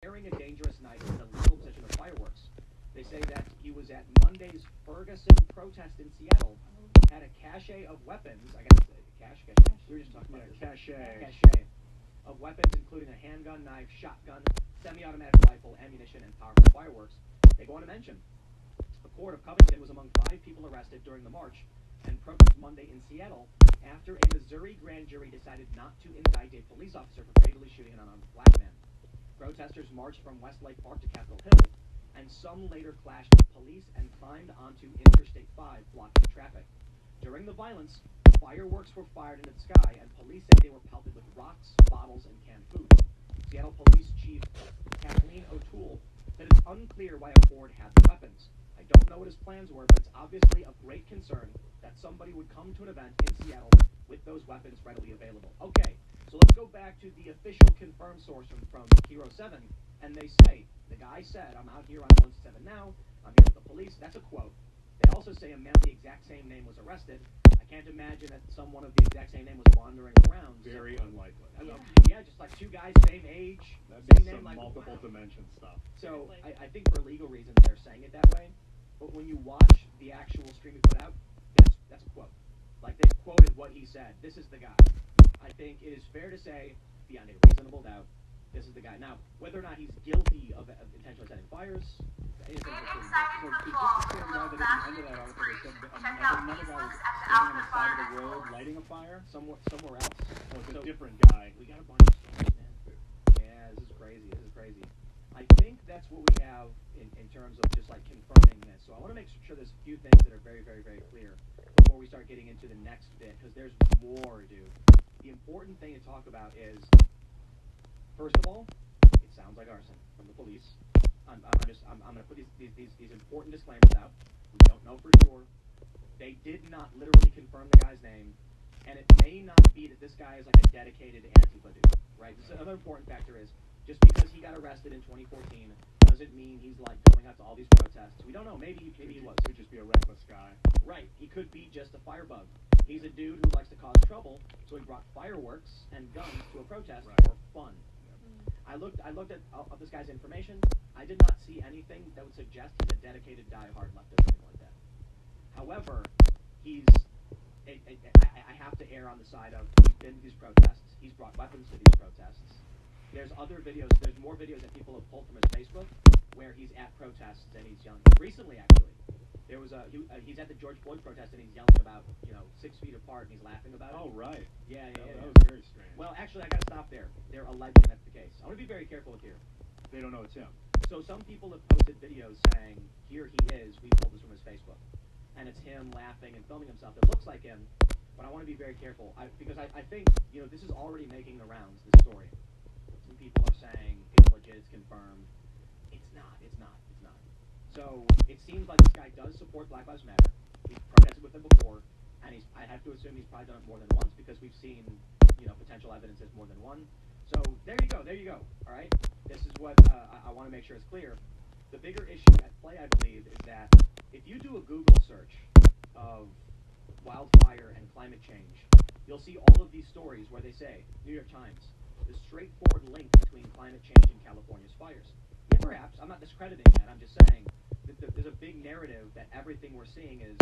Wearing a dangerous knife in the legal possession of fireworks. They say that he was at Monday's Ferguson protest in Seattle, had a cache of weapons. I guess cache. We were just talking about this. Cache of weapons, including a handgun, knife, shotgun, semi-automatic rifle, ammunition, and powerful fireworks. They go on to mention the court of Covington was among 5 people arrested during the march and protest Monday in Seattle after a Missouri grand jury decided not to indict a police officer for fatally shooting an unarmed black man. Protesters marched from Westlake Park to Capitol Hill, and some later clashed with police and climbed onto Interstate 5, blocking traffic. During the violence, fireworks were fired into the sky, and police said they were pelted with rocks, bottles, and canned food. Seattle Police Chief Kathleen O'Toole said it's unclear why Ford had the weapons. I don't know what his plans were, but it's obviously of great concern that somebody would come to an event in Seattle with those weapons readily available. Okay, so let's go back to the official confirmed source from Hero 7, and they say, the guy said, I'm out here on 167 now, I'm here with the police. That's a quote. They also say a man of the exact same name was arrested. I can't imagine that someone of the exact same name was wandering around. Very unlikely. Yeah, just like 2 guys, same age, That'd same be name, some like multiple dimension stuff. So I think for legal reasons they're saying it that way. But when you watch the actual stream he put out, that's a quote. Like they quoted what he said. This is the guy. I think it is fair to say, beyond a reasonable doubt, this is the guy. Now, whether or not he's guilty of intentionally setting fires, is So is this the same guy that at the end of that article they said that another guy was standing on the side of the road lighting a fire? somewhere else. Oh, it's So- a different guy. We got a bunch of stories, man. Yeah, this is crazy. I think that's what we have in terms of just like confirming this. So I want to make sure there's a few things that are very, very, very clear before we start getting into the next bit, because there's more, dude. The important thing to talk about is, first of all, it sounds like arson from the police. I'm going to put these important disclaimers out. We don't know for sure. They did not literally confirm the guy's name, and it may not be that this guy is like a dedicated Antifa dude, right? This is another important factor is, just because he got arrested in 2014 doesn't mean he's like going out to all these protests. We don't know. Maybe he was. Could just be a reckless guy. Right. He could be just a firebug. He's a dude who likes to cause trouble, so he brought fireworks and guns to a protest for fun. I looked at this guy's information. I did not see anything that would suggest he's a dedicated diehard leftist or anything like that. However, I have to err on the side of he's been to these protests. He's brought weapons to these protests. There's other videos. There's more videos that people have pulled from his Facebook where he's at protests and he's yelling. Recently, actually, there was he's at the George Floyd protest and he's yelling about 6 feet apart and he's laughing about it. Oh, right. Yeah. That was very strange. Well, actually, I gotta stop there. They're alleging that's the case. I want to be very careful with here. They don't know it's him. So some people have posted videos saying, "Here he is." We pulled this from his Facebook, and it's him laughing and filming himself. It looks like him, but I want to be very careful because I think this is already making the rounds. This story. Some people are saying it's legit, it's confirmed. It's not. So it seems like this guy does support Black Lives Matter. He's protested with them before, and I have to assume he's probably done it more than once because we've seen potential evidence is more than one. So there you go. All right. This is what I want to make sure is clear. The bigger issue at play, I believe, is that if you do a Google search of wildfire and climate change, you'll see all of these stories where they say, New York Times, the straightforward link between climate change and California's fires. Yeah, perhaps. I'm not discrediting that. I'm just saying that there's a big narrative that everything we're seeing is,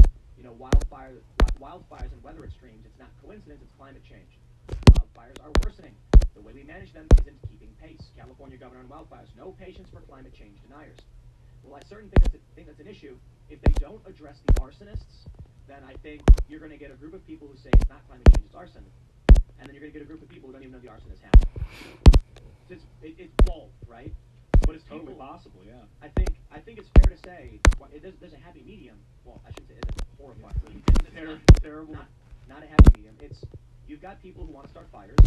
wildfires and weather extremes. It's not coincidence. It's climate change. Wildfires are worsening. The way we manage them isn't keeping pace. California governor on wildfires, no patience for climate change deniers. Well, I certainly think that's an issue. If they don't address the arsonists, then I think you're going to get a group of people who say it's not climate change, it's arson. And then you're going to get a group of people who don't even know the arson is happening. It's both, right? But it's Totally possible, yeah. I think it's fair to say there's a happy medium. Well, I should say it's horrifying. Terrible. Not a happy medium. It's you've got people who want to start fires,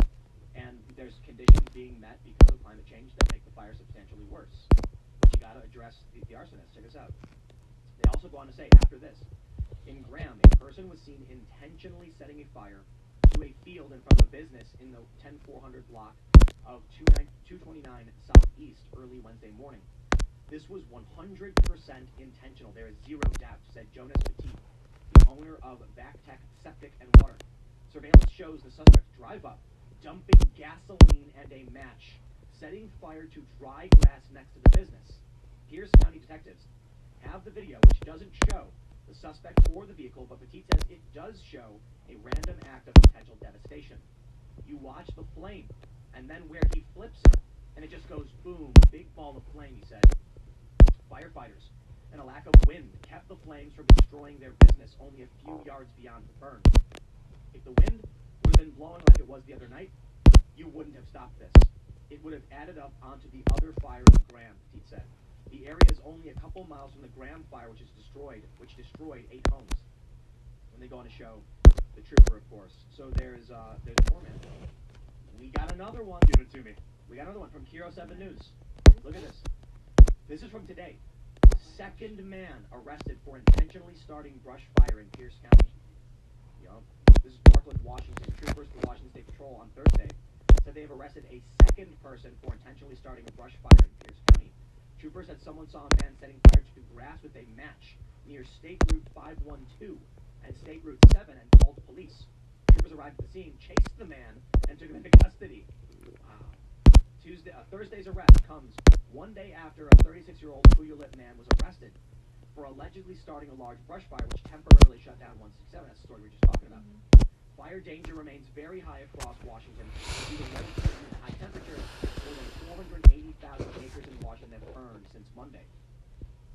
and there's conditions being met because of climate change that make the fire substantially worse. But you got to address the arsonists. Check this out. They also go on to say after this, in Graham, a person was seen intentionally setting a fire to a field in front of a business in the 10400 block of 229 Southeast early Wednesday morning. This was 100% intentional. There is zero doubt, said Jonas Petit, the owner of Backtech Septic and Water. Surveillance shows the suspect drive up, dumping gasoline and a match setting fire to dry grass next to the business. Pierce County detectives have the video, which doesn't show the suspect or the vehicle, but Petit says it does show a random act of potential devastation. You watch the flame, and then where he flips it, and it just goes boom, big ball of flame, he said. Firefighters and a lack of wind kept the flames from destroying their business only a few yards beyond the burn. If the wind would have been blowing like it was the other night, you wouldn't have stopped this. It would have added up onto the other fire in Graham, Petit said. The area is only a couple miles from the Graham fire, which destroyed 8 homes. When they go on to show the trooper, of course. So there's more, man. We got another one. Give it to me. We got another one from Kiro 7 News. Look at this. This is from today. Second man arrested for intentionally starting brush fire in Pierce County. Yup. This is Parkland, Washington. Troopers for Washington State Patrol on Thursday said they have arrested a second person for intentionally starting a brush fire in Pierce County. Troopers said someone saw a man setting fire to grass with a match near State Route 512 and State Route 7 and called police. Troopers arrived at the scene, chased the man, and took him into custody. Wow. Thursday's arrest comes one day after a 36-year-old Puyallup man was arrested for allegedly starting a large brush fire which temporarily shut down 167. That's the story we were just talking about. Fire danger remains very high across Washington due to low humidity and high temperatures. More than 480,000 acres in Washington have burned since Monday.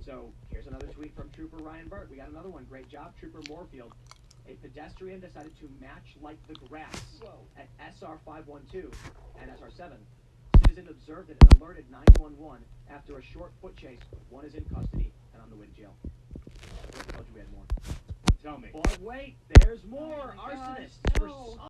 So here's another tweet from Trooper Ryan Burt. We got another one. Great job, Trooper Moorfield. A pedestrian decided to match like the grass at SR 512 and SR 7. Citizen observed it and alerted 911 after a short foot chase. One is in custody and on the way to jail. I told you we had more. Tell me. But wait, there's more. Oh my gosh, Arsonists no. for